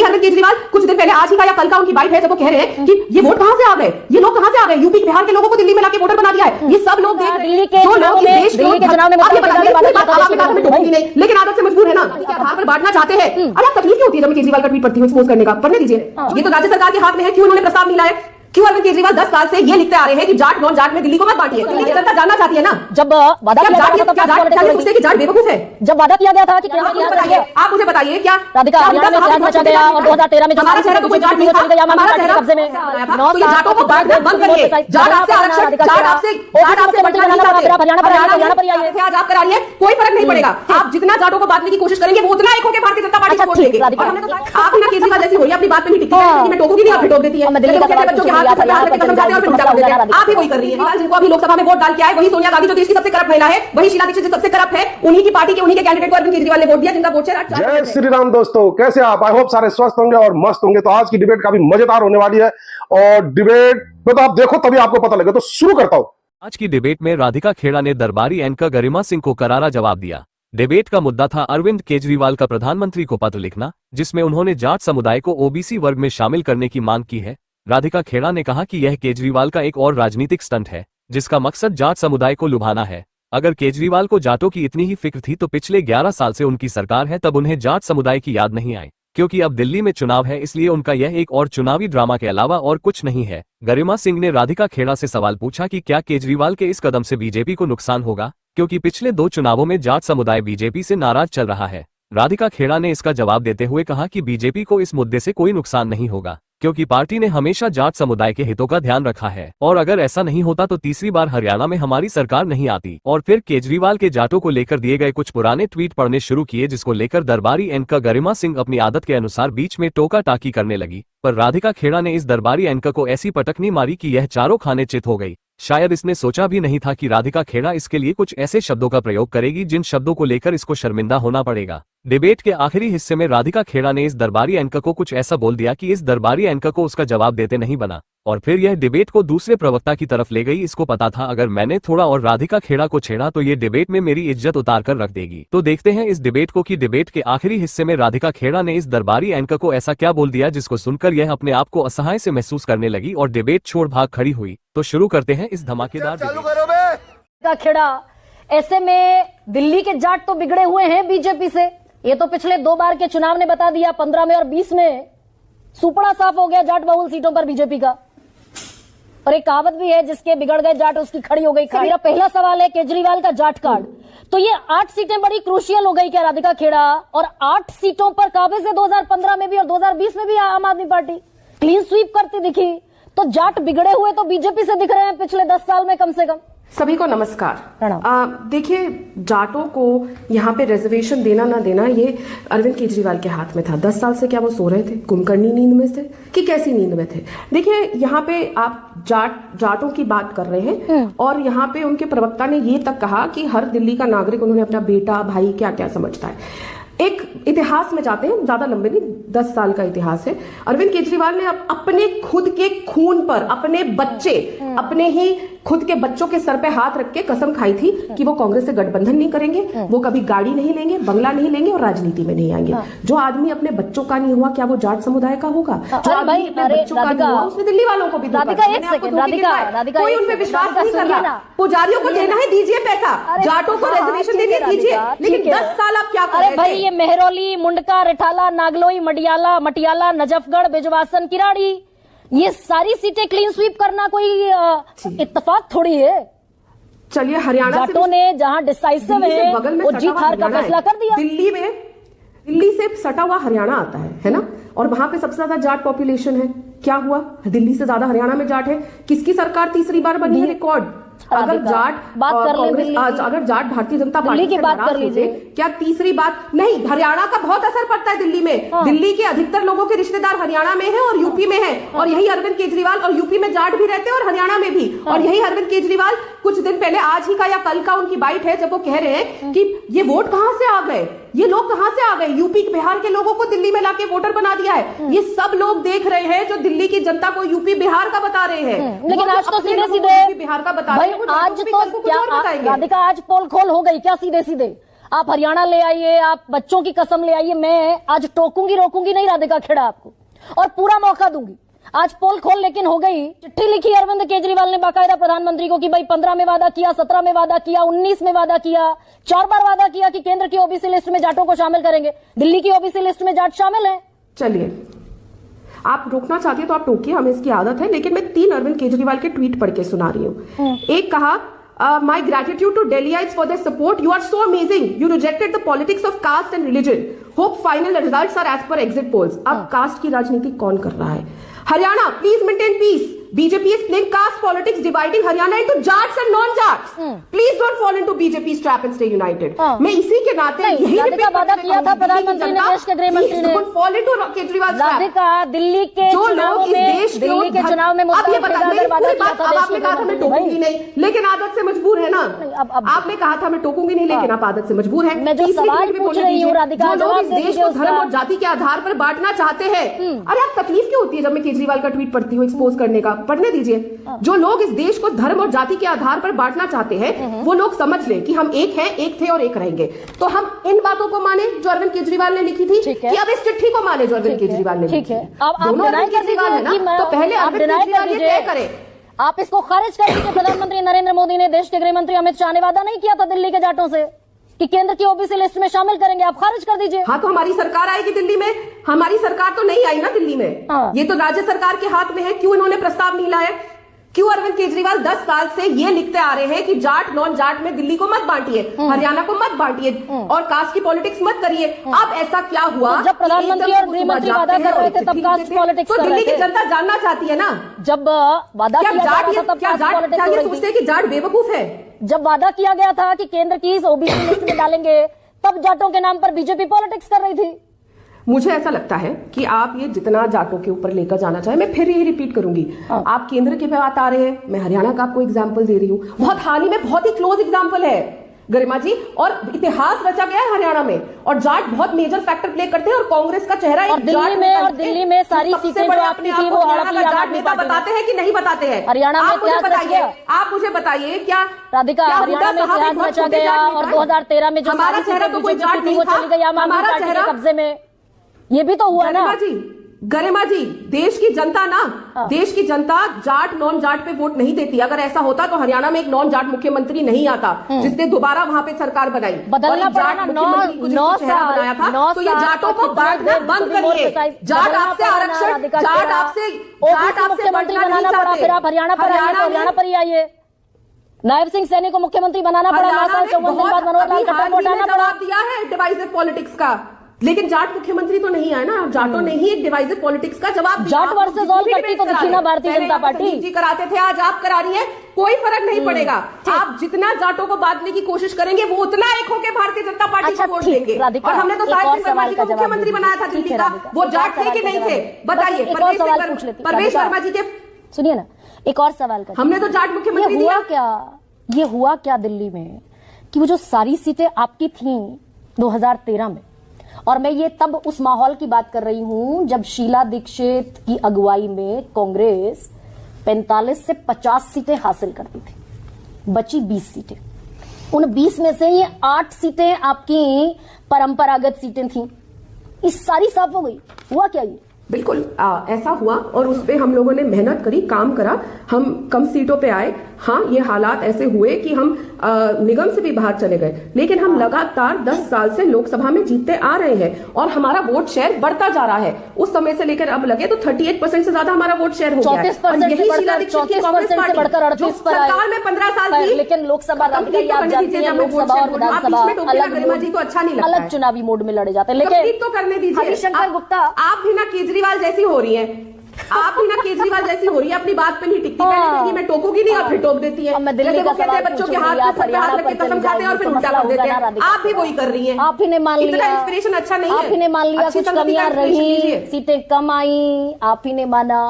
अरविंद केजरीवाल कुछ दिन पहले, आज ही का या कल का उनकी बाइट है, जब वो कह रहे हैं कि ये वोट कहां से आ गए, ये लोग कहां से आ गए, यूपी बिहार के लोगों को दिल्ली में लाके वोटर बना दिया है। ये सब लोग देख रहे हैं, जो लोग देश के चुनाव में, लेकिन आदत से मजबूर है ना, के आधार पर बांटना चाहते हैं। अरे तकलीफ क्यों होती है जब केजरीवाल का ट्वीट पढ़ती हूँ एक्सपोज करने का? पढ़ने दीजिए, ये तो राज्य सरकार के हाथ में है। क्यों उन्होंने प्रस्ताव नहीं लाए? क्यों अरविंद केजरीवाल 10 साल से ये लिखते आ रहे हैं कि जाट नॉन जाट में दिल्ली को मत बांटिए? दिल्ली की जनता जानना चाहती है ना। जब वादा किया गया था, पूछते कि जाट बेवकूफ है। जब वादा किया गया था कि आप मुझे बताइए, क्या राधिका हरियाणा में क्या बचा गया? और 2013 में जो हमारा चेहरा तो कोई जाट नहीं चल गया, हमारा चेहरा कब्जे में, जाटों को बांटना बंद करिए। जाट आपसे आरक्षण, जाट आपसे बंटना नहीं चाहते। हरियाणा पर आइए, आज आप कराइए, कोई फर्क नहीं पड़ेगा। आप जितना जाटों को बांटने की कोशिश करेंगे, वो उतना एक होकर भारतीय जनता पार्टी छोड़ देंगे। आप ना केजरीवाल जैसी होइए, अपनी बात पे नहीं टिकती है, मैं टोकूंगी नहीं, आप टोक देती है। बच्चों के हाथ आप ही वही कर रही है। जिनको अभी लोकसभा में वोट डाल के आए, वही सोनिया गांधी जो देश की सबसे करप्ट महिला है, वही शीला दीक्षित सबसे करप्ट है, उन्हीं की पार्टी के उन्हीं के कैंडिडेट को अरविंद केजरीवाल ने वोट दिया, जिनका वोट शेयर। जय श्री राम दोस्तों, कैसे आप? आई होप सारे स्वस्थ होंगे और मस्त होंगे। तो आज की डिबेट काफी मजेदार होने वाली है और डिबेट में तो आप देखो तभी आपको पता लगे। तो शुरू करता हूं। आज की डिबेट में राधिका खेड़ा ने दरबारी एंकर गरिमा सिंह को करारा जवाब दिया। डिबेट का मुद्दा था अरविंद केजरीवाल का प्रधानमंत्री को पत्र लिखना, जिसमें उन्होंने जाट समुदाय को ओबीसी वर्ग में शामिल करने की मांग की है। राधिका खेड़ा ने कहा कि यह केजरीवाल का एक और राजनीतिक स्टंट है, जिसका मकसद जाट समुदाय को लुभाना है। अगर केजरीवाल को जाटों की इतनी ही फिक्र थी तो पिछले 11 साल से उनकी सरकार है, तब उन्हें जाट समुदाय की याद नहीं आई। क्योंकि अब दिल्ली में चुनाव है, इसलिए उनका यह एक और चुनावी ड्रामा के अलावा और कुछ नहीं है। गरिमा सिंह ने राधिका खेड़ा से सवाल पूछा कि क्या केजरीवाल के इस कदम से बीजेपी को नुकसान होगा, क्योंकि पिछले 2 चुनावों में जाट समुदाय बीजेपी से नाराज चल रहा है। राधिका खेड़ा ने इसका जवाब देते हुए कहा कि बीजेपी को इस मुद्दे से कोई नुकसान नहीं होगा, क्योंकि पार्टी ने हमेशा जाट समुदाय के हितों का ध्यान रखा है, और अगर ऐसा नहीं होता तो तीसरी बार हरियाणा में हमारी सरकार नहीं आती। और फिर केजरीवाल के जाटों को लेकर दिए गए कुछ पुराने ट्वीट पढ़ने शुरू किए, जिसको लेकर दरबारी एंकर गरिमा सिंह अपनी आदत के अनुसार बीच में टोका टाकी करने लगी। पर राधिका खेड़ा ने इस दरबारी एंकर को ऐसी पटकनी मारी कि यह चारों खाने चित हो गई। शायद इसने सोचा भी नहीं था कि राधिका खेड़ा इसके लिए कुछ ऐसे शब्दों का प्रयोग करेगी जिन शब्दों को लेकर इसको शर्मिंदा होना पड़ेगा। डिबेट के आखिरी हिस्से में राधिका खेड़ा ने इस दरबारी एंकर को कुछ ऐसा बोल दिया कि इस दरबारी एंकर को उसका जवाब देते नहीं बना, और फिर यह डिबेट को दूसरे प्रवक्ता की तरफ ले गई। इसको पता था अगर मैंने थोड़ा और राधिका खेड़ा को छेड़ा तो ये डिबेट में मेरी इज्जत उतार कर रख देगी। तो देखते हैं इस डिबेट को कि डिबेट के आखिरी हिस्से में राधिका खेड़ा ने इस दरबारी एंकर को ऐसा क्या बोल दिया जिसको सुनकर यह अपने आप को असहाय से महसूस करने लगी और डिबेट छोड़ भाग खड़ी हुई। तो शुरू करते हैं इस धमाकेदार डिबेट। खेड़ा, ऐसे में दिल्ली के जाट तो बिगड़े हुए हैं बीजेपी से, ये तो पिछले 2 बार के चुनाव ने बता दिया, 15 में और 20 में सुपड़ा साफ हो गया जाट बहुल सीटों पर बीजेपी का। और एक कहावत भी है, जिसके बिगड़ गए जाट उसकी खड़ी हो गई खाड़। मेरा पहला सवाल है केजरीवाल का जाट कार्ड, तो ये 8 सीटें बड़ी क्रूशियल हो गई क्या राधिका खेड़ा? और 8 सीटों पर काबे से 2015 में भी और 2020 में भी आम आदमी पार्टी क्लीन स्वीप करती दिखी, तो जाट बिगड़े हुए तो बीजेपी से दिख रहे हैं पिछले 10 साल में कम से कम। सभी को नमस्कार। देखिए, जाटों को यहाँ पे रिजर्वेशन देना ना देना ये अरविंद केजरीवाल के हाथ में था। 10 साल से क्या वो सो रहे थे, कुंभकर्णी नींद में थे कि कैसी नींद में थे? देखिए, यहाँ पे आप जाटों की बात कर रहे हैं और यहाँ पे उनके प्रवक्ता ने ये तक कहा कि हर दिल्ली का नागरिक उन्होंने अपना बेटा भाई क्या क्या समझता है। एक इतिहास में जाते हैं, ज्यादा लंबे नहीं, 10 साल का इतिहास है। अरविंद केजरीवाल ने अपने खुद के खून पर अपने बच्चे, अपने ही खुद के बच्चों के सर पे हाथ रख के कसम खाई थी कि वो कांग्रेस से गठबंधन नहीं करेंगे, वो कभी गाड़ी नहीं लेंगे, बंगला नहीं लेंगे और राजनीति में नहीं आएंगे। जो आदमी अपने बच्चों का नहीं हुआ, क्या वो जाट समुदाय का होगा? जो आदमी अपने बच्चों का नहीं हुआ, उसने दिल्ली वालों को भी कोई उनमें विश्वास नहीं कर रहा। पुजारियों को देना है, दीजिए पैसा, जाटों को रिजर्वेशन देने दीजिए, लेकिन 10 साल आप क्या कर रहे थे? मेहरौली, मुंडका, रिठाला, नागलोई, मटियाला, नजफगढ़, बिजवासन, किराड़ी, ये सारी सीटें क्लीन स्वीप करना कोई इत्तेफाक थोड़ी है। चलिए, हरियाणा जाटों ने जहां डिसाइसिव है वो जीत हार का फैसला कर दिया। दिल्ली से सटा हुआ हरियाणा आता है ना, और वहां पे सबसे ज्यादा जाट पॉपुलेशन है। क्या हुआ? दिल्ली से ज्यादा हरियाणा में जाट है। किसकी सरकार तीसरी बार बनी है? रिकॉर्ड। अगर जाट अगर जाट भारतीय जनता पार्टी की बात कर लीजिए, क्या तीसरी बात नहीं? हरियाणा का बहुत असर पड़ता है दिल्ली में। दिल्ली के अधिकतर लोगों के रिश्तेदार हरियाणा में है और यूपी में है, और यही अरविंद केजरीवाल, और यूपी में जाट भी रहते हैं और हरियाणा में भी। और यही अरविंद केजरीवाल कुछ दिन पहले, आज ही का या कल का उनकी बाइट है, जब वो कह रहे हैं कि ये वोट कहां से आ गए, ये लोग कहां से आ गए, यूपी बिहार के लोगों को दिल्ली में लाके वोटर बना दिया है। ये सब लोग देख रहे हैं जो दिल्ली की जनता को यूपी बिहार का बता रहे हैं। लेकिन आज तो सीधे सीधे बिहार का बता रहे हैं। आज तो क्या राधिका, आज पोल खोल हो गई क्या? सीधे सीधे आप हरियाणा ले आइए, आप बच्चों की कसम ले आइए, मैं आज टोकूंगी रोकूंगी नहीं राधिका खेड़ा आपको, और पूरा मौका दूंगी। आज पोल खोल लेकिन हो गई। चिट्ठी लिखी अरविंद केजरीवाल ने बाकायदा प्रधानमंत्री को कि भाई 15 में वादा किया, 17 में वादा किया, 19 में वादा किया, 4 बार वादा किया कि केंद्र की ओबीसी लिस्ट में जाटों को शामिल करेंगे। दिल्ली की ओबीसी लिस्ट में जाट शामिल है। चलिए, आप रोकना चाहती है तो आप टोकिए, हमें इसकी आदत है, लेकिन मैं 3 अरविंद केजरीवाल के ट्वीट पढ़ के सुना रही हूँ। एक कहा, my gratitude to Delhiites for their support. You are so amazing. You rejected the politics of caste and religion. Hope final results are as per exit polls. अब कास्ट की राजनीति कौन कर रहा है? Haryana, please maintain peace. BJP is playing caste politics, dividing Haryana into Jats and non-Jats. Please don't fall into BJP's trap and stay united. मैं इसी के नाते यही राधिका वादा किया था प्रधानमंत्री ने, देश के गृह मंत्री ने। Don't fall into Kejriwal trap. Radhika Delhi के चुनाव में आप ये बताइए, आपने कहा था मैं टोकूंगी नहीं, लेकिन आदत से मजबूर है ना। आपने कहा था मैं टोकूंगी नहीं, लेकिन आप आदत से मजबूर हैं। मैं जो सवाल पूछ रही हूँ राधिका, जो लोग इस देश को धर्म और जाति के आधार पर बांटना चाहते हैं, अरे आप तकलीफ क्यों होती है जब मैं केजरीवाल का ट्वीट पढ़ती हूँ एक्सपोज करने का? पढ़ने दीजिए। जो लोग इस देश को धर्म और जाति के आधार पर बांटना चाहते हैं, वो लोग समझ लें कि हम एक हैं, एक थे और एक रहेंगे। तो हम इन बातों को माने जो अरविंद केजरीवाल ने लिखी थी, कि अब इस चिट्ठी को माने जो अरविंद केजरीवाल ने लिखी थी। दोनों अरविंद केजरीवाल है ना, तो पहले अरविंद केजरीवाल ये तय करें। आप इसको खारिज कर दीजिए। प्रधानमंत्री नरेंद्र मोदी ने, देश के गृह मंत्री अमित शाह ने वादा नहीं किया था दिल्ली के जाटों से कि केंद्र की ओबीसी लिस्ट में शामिल करेंगे? आप खारिज कर दीजिए। हाँ, तो हमारी सरकार आएगी दिल्ली में। हमारी सरकार तो नहीं आई ना दिल्ली में, ये तो राज्य सरकार के हाथ में है। क्यों इन्होंने प्रस्ताव नहीं लाया? क्यों अरविंद केजरीवाल 10 साल से ये लिखते आ रहे हैं कि जाट नॉन जाट में दिल्ली को मत बांटिए, हरियाणा को मत बांटिए और कास्ट की पॉलिटिक्स मत करिए? अब ऐसा क्या हुआ? तो जब प्रधानमंत्री और गृह मंत्री वादा कर रहे थे तब कास्ट पॉलिटिक्स तो दिल्ली की जनता जानना चाहती है ना। जब वादा किया गया था तब कास्ट पॉलिटिक्स हो रही थी। सोचते हैं कि जाट बेवकूफ है? जब वादा किया गया था कि केंद्र की ओबीसी लिस्ट में डालेंगे, तब जाटों के नाम पर बीजेपी पॉलिटिक्स कर रही थी। मुझे ऐसा लगता है कि आप ये जितना जाटों के ऊपर लेकर जाना चाहे, मैं फिर यही रिपीट करूंगी। आप केंद्र की बात आ रहे हैं, मैं हरियाणा का आपको एग्जांपल दे रही हूँ। बहुत हाल ही में बहुत ही क्लोज एग्जांपल है गरिमा जी, और इतिहास रचा गया है हरियाणा में, और जाट बहुत मेजर फैक्टर प्ले करते हैं। और कांग्रेस का चेहरा और दिल्ली में सारी सीटें जो आपकी थी वो हड़प लिया जाट नेता बताते हैं कि नहीं बताते हैं? हरियाणा में इतिहास रच गया। आप मुझे बताइए, क्या राधिका हरियाणा में इतिहास रचा गया? और 2013 में जो सारी सीटें बीजेपी थी वो चली गई आम आदमी पार्टी के कब्जे में। ये भी तो हुआ ना गरिमा जी। देश की जनता ना, देश की जनता जाट नॉन जाट पे वोट नहीं देती। अगर ऐसा होता तो हरियाणा में एक नॉन जाट मुख्यमंत्री नहीं आता, जिसने दोबारा वहां पे सरकार बनाई। बदलना पड़ा ना, 9 साल बनाया था। तो ये जाटों को बांटना बंद करिए। जाट आपसे आरक्षण, जाट आपसे मुख्यमंत्री बनाना पड़ा, फिर आप हरियाणा पर आइए तो हरियाणा पर ही आइए। नायब सिंह सैनी को मुख्यमंत्री बनाना पड़ा, 9 साल 54 दिन बाद मनोहर लाल खट्टर को हटाना पड़ा। दिया है डिवाइसिव पॉलिटिक्स का, लेकिन जाट मुख्यमंत्री तो नहीं आया ना। जाटों ने ही एक डिवाइसिव पॉलिटिक्स का जवाब दिया। जाट वर्सेस ऑल करती तो दिखी ना भारतीय जनता पार्टी जी कराते थे, आज आप करा रही है। कोई फर्क नहीं पड़ेगा। आप जितना जाटों को बांटने की कोशिश करेंगे, वो उतना एक होकर भारतीय जनता पार्टी को वोट देंगे। और हमने तो साहिब शर्मा जी को मुख्यमंत्री बनाया था दिल्ली का, वो जाट थे कि नहीं थे? बताइए। परवेश वर्मा जी के, सुनिए ना, एक और सवाल का, हमने तो जाट मुख्यमंत्री ये हुआ क्या दिल्ली में कि वो जो सारी सीटें आपकी थी 2013 में, और मैं ये तब उस माहौल की बात कर रही हूं जब शीला दीक्षित की अगुवाई में कांग्रेस 45 से 50 सीटें हासिल करती थी, बची 20 सीटें। उन 20 में से ये 8 सीटें आपकी परंपरागत सीटें थी। इस सारी साफ हो गई। हुआ क्या ये? बिल्कुल ऐसा हुआ, और उस पे हम लोगों ने मेहनत करी, काम करा, हम कम सीटों पे आए। हाँ, ये हालात ऐसे हुए कि हम निगम से भी बाहर चले गए, लेकिन हम लगातार 10 साल से लोकसभा में जीतते आ रहे हैं और हमारा वोट शेयर बढ़ता जा रहा है। उस समय से लेकर अब लगे तो 38% से ज्यादा हमारा वोट शेयर हो गया है। 34% से बढ़कर 38 पर सरकार में 15 साल थी, लेकिन लोकसभा लोकसभा और विधानसभा जी को अच्छा नहीं लगता, अलग चुनावी मोड में लड़े जाते हैं। लेकिन तो करने दीजिए। हरिशंकर गुप्ता, आप भी ना केजरीवाल जैसी हो रही है, आप भी ना केजरीवाल जैसी हो रही है, अपनी बात पे नहीं टिकती। पहले मैं टोकूंगी नहीं और फिर टोक देती है। जैसे वो कहते हैं बच्चों के हाथ रख के कसम खाते हैं और फिर उल्टा कर देते हैं। आप भी वही कर रही हैं। आप ही ने मान लिया, इंस्पिरेशन अच्छा नहीं है। आप ही ने मान लिया कुछ कमियां रही, सीटें कम आई, आप ही ने माना।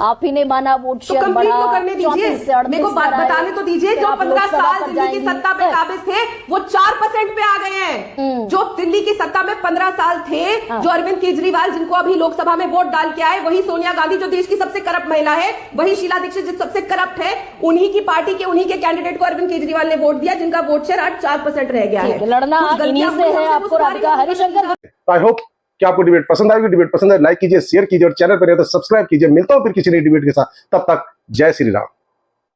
आप ही ने माना वोट तो शेयर कंप्लीट बढ़ा, तो करने 34 दीजिए, से 38 मेरे को बात पर आए, बताने तो दीजिए। फिर जो आप 15 लोकसभा साल पर दिल्ली की जाएंगी। सत्ता में काबिज थे वो 4% पे आ गए हैं। जो दिल्ली की सत्ता में 15 साल थे, जो अरविंद केजरीवाल जिनको अभी लोकसभा में वोट डाल के आए, वही सोनिया गांधी जो देश की सबसे करप्ट महिला है, वही शीला दीक्षित जो सबसे करप्ट है, उन्हीं की पार्टी के उन्हीं के कैंडिडेट को अरविंद केजरीवाल ने वोट दिया, जिनका वोट शेयर आज 4% रह गया है। लड़ना कुछ इन्हीं गलतियां से हुई है। हमसे, वो आपको राधिका सुधारेंगे। हरिशंकर आई होप कि आपको डिबेट पसंद आएगी। डिबेट पसंद है लाइक कीजिए, शेयर कीजिए और चैनल पर रहे तो सब्सक्राइब कीजिए। मिलता हूं फिर किसी नई डिबेट के साथ, तब तक जय श्री राम।